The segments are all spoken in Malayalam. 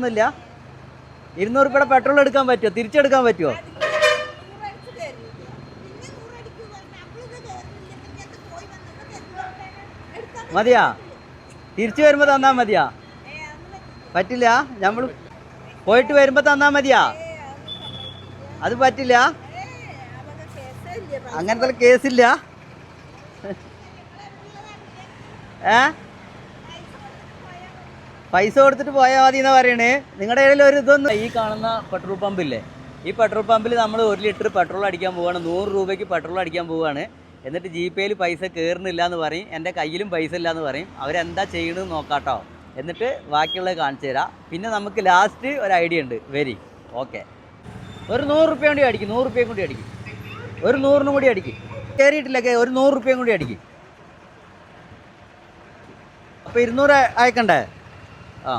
ഒന്നുമില്ല. 200 രൂപയുടെ പെട്രോൾ എടുക്കാൻ പറ്റുമോ? തിരിച്ചെടുക്കാൻ പറ്റുമോ? മതിയാ? തിരിച്ചു വരുമ്പോൾ തന്നാൽ മതിയാ? പറ്റില്ല. നമ്മൾ പോയിട്ട് വരുമ്പോൾ തന്നാൽ മതിയാ? അത് പറ്റില്ല. അങ്ങനത്തെ കേസില്ല. പൈസ കൊടുത്തിട്ട് പോയാൽ മതി എന്നാ പറയണേ. നിങ്ങളുടെ കയ്യിൽ ഒരു ഇതൊന്നും. ഈ കാണുന്ന പെട്രോൾ പമ്പില്ലേ, ഈ പെട്രോൾ പമ്പിൽ നമ്മൾ 1 ലിറ്റർ പെട്രോൾ അടിക്കാൻ പോവുകയാണ്. 100 രൂപയ്ക്ക് പെട്രോൾ അടിക്കാൻ പോവുകയാണ്. എന്നിട്ട് ജിപേയിൽ പൈസ കയറുന്നില്ല എന്ന് പറയും, എൻ്റെ കയ്യിലും പൈസ ഇല്ല എന്ന് പറയും. അവരെന്താ ചെയ്യണമെന്ന് നോക്കാട്ടോ. എന്നിട്ട് ബാക്കിയുള്ളത് കാണിച്ചു തരാം. പിന്നെ നമുക്ക് ലാസ്റ്റ് ഒരു ഐഡിയ ഉണ്ട്. Very okay. ഒരു 100 രൂപ കൂടി അടിക്കും. 100 രൂപയും കൂടി അടിക്കും. ഒരു 100നും കൂടി അടിക്കും. കയറിയിട്ടില്ല. ഒരു 100 രൂപയും കൂടി അടിക്കും. അപ്പോൾ 200 അയക്കണ്ടേ? ആ,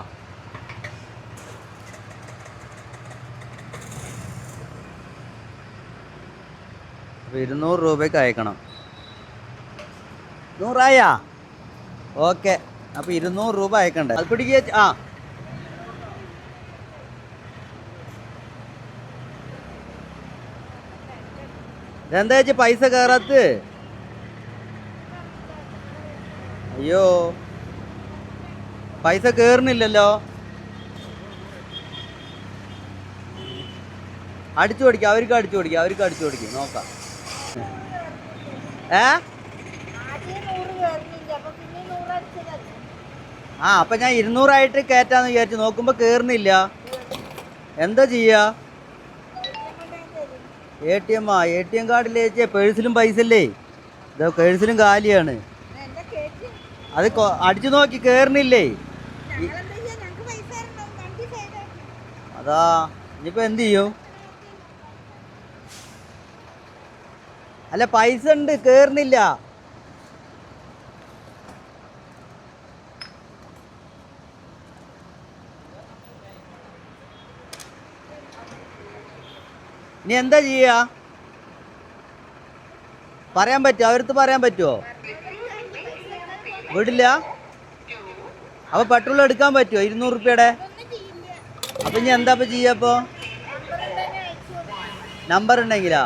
അപ്പോൾ 200 രൂപയ്ക്ക് അയക്കണം. 100 ആയാ? ഓക്കെ. അപ്പോൾ 200 രൂപ അയക്കണ്ടേ? അത് പിടിക്കുക. ആ, എന്താ വെച്ചാൽ പൈസ കയറാത്ത്? അയ്യോ, പൈസ കയറുന്നില്ലല്ലോ. അടിച്ചു കൊടുക്കുക. അവർക്ക് അടിച്ചു കൊടുക്കുക. നോക്കാം. അപ്പം ഞാൻ 200 ആയിട്ട് കയറ്റാന്ന് വിചാരിച്ചു. നോക്കുമ്പോൾ കയറുന്നില്ല. എന്താ ചെയ്യാ? ATM കാർഡിൽ പേഴ്സിലും പൈസ ഇല്ലേ? ഇതാ പേഴ്സിലും കാലിയാണ്. അത് അടിച്ചു നോക്കി കയറുന്നില്ലേ? അതാ ഇനിയിപ്പോൾ എന്ത് ചെയ്യും? അല്ല, പൈസ ഉണ്ട്, കയറുന്നില്ല. ഇനി എന്താ ചെയ്യാ? പറയാൻ പറ്റുമോ? അവർക്ക് പറയാൻ പറ്റുമോ? വിടില്ല. അപ്പോൾ പെട്രോൾ എടുക്കാൻ പറ്റുമോ 200 രൂപയുടെ? അപ്പം ഇനി എന്താ ഇപ്പം ചെയ്യുക? അപ്പോൾ നമ്പർ ഉണ്ടെങ്കിലാ?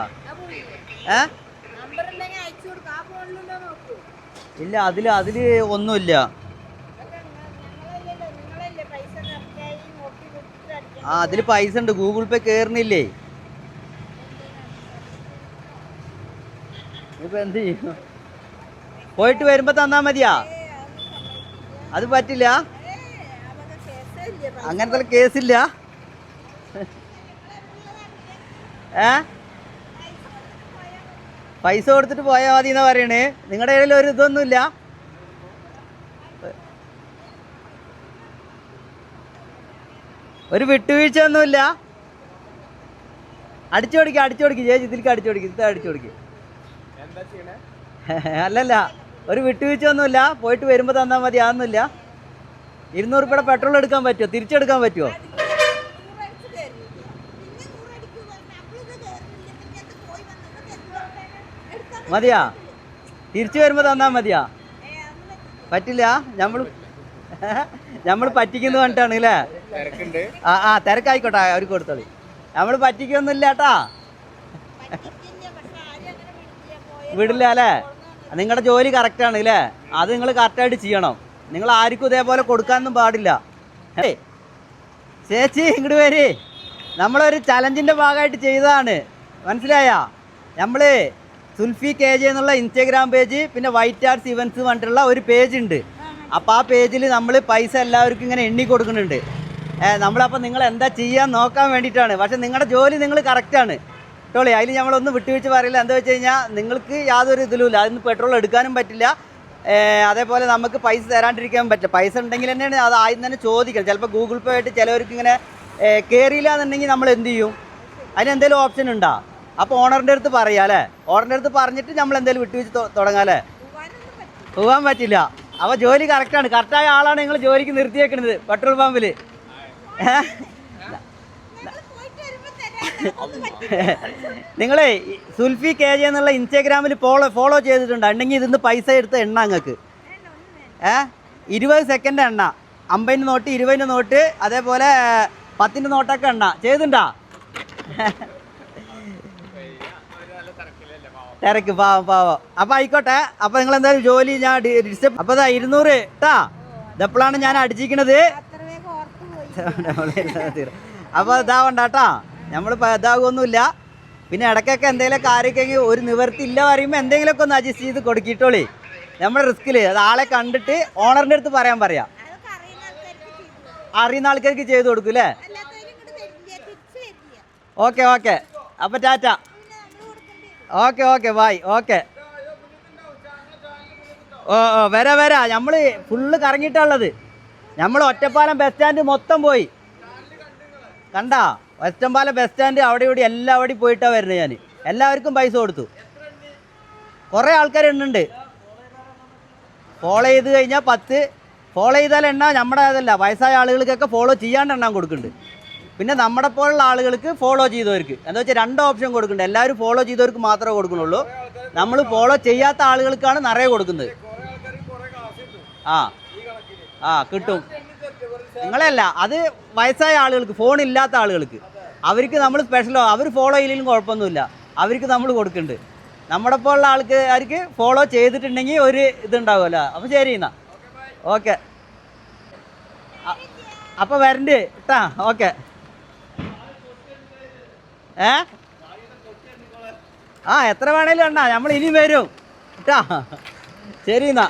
ഇല്ല, അതിൽ ഒന്നുമില്ല. ആ, അതിൽ പൈസ ഉണ്ട്. ഗൂഗിൾ പേ കയറുന്നില്ലേ? ഇപ്പം എന്ത് ചെയ്യും? പോയിട്ട് വരുമ്പോൾ തന്നാൽ മതിയാ? അത് പറ്റില്ല. അങ്ങനത്തെ കേസില്ല. പൈസ കൊടുത്തിട്ട് പോയാൽ മതി എന്നാ പറയണേ. നിങ്ങളുടെ കയ്യിൽ ഒരു ഇതൊന്നുമില്ല. ഒരു വിട്ടുവീഴ്ച ഒന്നുമില്ല. അടിച്ചു കൊടുക്കുക. ചേച്ചി ഇതിലേക്ക് അടിച്ചു കൊടുക്കുക. അല്ലല്ല, ഒരു വിട്ടുവീഴ്ച ഒന്നുമില്ല. പോയിട്ട് വരുമ്പോൾ തന്നാൽ മതി. അതൊന്നുമില്ല. 200 രൂപയുടെ പെട്രോൾ എടുക്കാൻ പറ്റുമോ? തിരിച്ചെടുക്കാൻ പറ്റുമോ? മതിയാ? തിരിച്ചു വരുമ്പോൾ തന്നാൽ മതിയാ? പറ്റില്ല. നമ്മൾ പറ്റിക്കുന്നു പറഞ്ഞിട്ടാണ് അല്ലേ? ആ, തിരക്കായിക്കോട്ടെ, അവർക്ക് കൊടുത്തോളി. നമ്മൾ പറ്റിക്കൊന്നുമില്ല കേട്ടാ. വിടില്ല അല്ലേ? നിങ്ങളുടെ ജോലി കറക്റ്റാണ് അല്ലേ? അത് നിങ്ങൾ കറക്റ്റായിട്ട് ചെയ്യണം. നിങ്ങൾ ആർക്കും ഇതേപോലെ കൊടുക്കാനൊന്നും പാടില്ല. ചേച്ചി ഇങ്ങോട്ട് വരി. നമ്മളൊരു ചലഞ്ചിൻ്റെ ഭാഗമായിട്ട് ചെയ്തതാണ്, മനസ്സിലായാ? നമ്മൾ സുൽഫി KJ എന്നുള്ള ഇൻസ്റ്റാഗ്രാം പേജ്, പിന്നെ വൈറ്റ് ആർട്സ് ഇവൻറ്റ്സ് പറഞ്ഞിട്ടുള്ള ഒരു പേജ് ഉണ്ട്. അപ്പോൾ ആ പേജിൽ നമ്മൾ പൈസ എല്ലാവർക്കും ഇങ്ങനെ എണ്ണി കൊടുക്കുന്നുണ്ട്. നമ്മളപ്പോൾ നിങ്ങൾ എന്താ ചെയ്യാൻ നോക്കാൻ വേണ്ടിയിട്ടാണ്. പക്ഷേ നിങ്ങളുടെ ജോലി നിങ്ങൾ കറക്റ്റാണ് കേട്ടോളി. അതിൽ നമ്മളൊന്നും വിട്ടുവീഴ്ച പറയില്ല. എന്താ വെച്ച് കഴിഞ്ഞാൽ നിങ്ങൾക്ക് യാതൊരു ഇതിലുമില്ല. അതിന് പെട്രോൾ എടുക്കാനും പറ്റില്ല. അതേപോലെ നമുക്ക് പൈസ തരാണ്ടിരിക്കാൻ പറ്റില്ല. പൈസ ഉണ്ടെങ്കിൽ തന്നെയാണ് അത് ആദ്യം തന്നെ ചോദിക്കണം. ചിലപ്പോൾ ഗൂഗിൾ പേ ആയിട്ട് ചിലവർക്ക് ഇങ്ങനെ കയറിയില്ല എന്നുണ്ടെങ്കിൽ നമ്മൾ എന്ത് ചെയ്യും? അതിനെന്തെങ്കിലും ഓപ്ഷൻ ഉണ്ടോ? അപ്പോൾ ഓണറിൻ്റെ അടുത്ത് പറയാം അല്ലേ? ഓണറിൻ്റെ അടുത്ത് പറഞ്ഞിട്ട് നമ്മൾ എന്തെങ്കിലും വിട്ടുവീഴ്ച തുടങ്ങാം അല്ലേ? പോകാൻ പറ്റില്ല. അപ്പോൾ ജോലി കറക്റ്റായ ആളാണ് നിങ്ങൾ ജോലിക്ക് നിർത്തിയേക്കുന്നത് പെട്രോൾ പമ്പിൽ. നിങ്ങളെ സുൽഫി KJ എന്നുള്ള ഇൻസ്റ്റാഗ്രാമിൽ ഫോളോ ചെയ്തിട്ടുണ്ട്. ഉണ്ടെങ്കിൽ ഇതിന്ന് പൈസ എടുത്ത് എണ്ണ നിങ്ങൾക്ക് 20 സെക്കൻഡ് എണ്ണ. 50 നോട്ട് 20 നോട്ട് അതേപോലെ 10 നോട്ടൊക്കെ ഉണ്ടാ ചെയ്തിണ്ടാ തിരക്ക് പാവം അപ്പൊ ആയിക്കോട്ടെ. അപ്പൊ നിങ്ങൾ എന്തായാലും ജോലി ഞാൻ ഡിസ്റ്റർബ്. അപ്പൊ 200 കേട്ടാ. ഇതെപ്പോഴാണ് ഞാൻ അടിച്ചിരിക്കണത്. അപ്പൊ ഇതാവണ്ടാട്ടാ, നമ്മളിപ്പോ ഇതാകൊന്നുമില്ല. പിന്നെ ഇടയ്ക്കൊക്കെ എന്തെങ്കിലുമൊക്കെ ആരൊക്കെ ഒരു നിവർത്തി ഇല്ല പറയുമ്പോൾ എന്തെങ്കിലുമൊക്കെ ഒന്ന് അഡ്ജസ്റ്റ് ചെയ്ത് കൊടുക്കിട്ടോളി. നമ്മുടെ റിസ്കിൽ അത് ആളെ കണ്ടിട്ട് ഓണറിൻ്റെ അടുത്ത് പറയാം. അറിയുന്ന ആൾക്കാർക്ക് ചെയ്ത് കൊടുക്കും അല്ലേ? ഓക്കെ അപ്പൊ ടാറ്റ. Okay bye. ഓക്കെ വരാ. നമ്മള് ഫുള്ള് കറങ്ങിയിട്ടുള്ളത്. നമ്മൾ ഒറ്റപ്പാലം ബസ് സ്റ്റാൻഡ് മൊത്തം പോയി കണ്ടാ. ഒറ്റപ്പാലം ബസ് സ്റ്റാൻഡ് അവിടെ ഇവിടെ എല്ലാവരും പോയിട്ടാണ് വരുന്നത്. ഞാൻ എല്ലാവർക്കും പൈസ കൊടുത്തു. കുറേ ആൾക്കാരുണ്ട്. ഫോളോ ചെയ്ത് കഴിഞ്ഞാൽ 10 ഫോളോ ചെയ്താൽ എണ്ണ നമ്മുടെ അതല്ല, വയസ്സായ ആളുകൾക്കൊക്കെ ഫോളോ ചെയ്യാണ്ട് എണ്ണാൻ കൊടുക്കുന്നുണ്ട്. പിന്നെ നമ്മുടെ പോലുള്ള ആളുകൾക്ക് ഫോളോ ചെയ്തവർക്ക് എന്താ വെച്ചാൽ 2 ഓപ്ഷൻ കൊടുക്കുന്നുണ്ട്. എല്ലാവരും ഫോളോ ചെയ്തവർക്ക് മാത്രമേ കൊടുക്കുന്നുള്ളൂ. നമ്മൾ ഫോളോ ചെയ്യാത്ത ആളുകൾക്കാണ് നിറയെ കൊടുക്കുന്നത്. കിട്ടും. നിങ്ങളെയല്ല, അത് വയസ്സായ ആളുകൾക്ക്, ഫോണില്ലാത്ത ആളുകൾക്ക്, അവർക്ക് നമ്മൾ സ്പെഷ്യലോ, അവർ ഫോളോ ചെയ്യില്ലെങ്കിലും കുഴപ്പമൊന്നുമില്ല, അവർക്ക് നമ്മൾ കൊടുക്കുന്നുണ്ട്. നമ്മുടെ പോലുള്ള ആൾക്കാർക്ക് ഫോളോ ചെയ്തിട്ടുണ്ടെങ്കിൽ ഒരു ഇതുണ്ടാവുമല്ലോ. അപ്പം ശരി എന്നാ ഓക്കെ. അപ്പം വരണ്ട് കേട്ടാ. ഓക്കെ എത്ര വേണേലും എണ്ണ, നമ്മൾ ഇനി വരും കേട്ടാ. ശരി എന്നാ.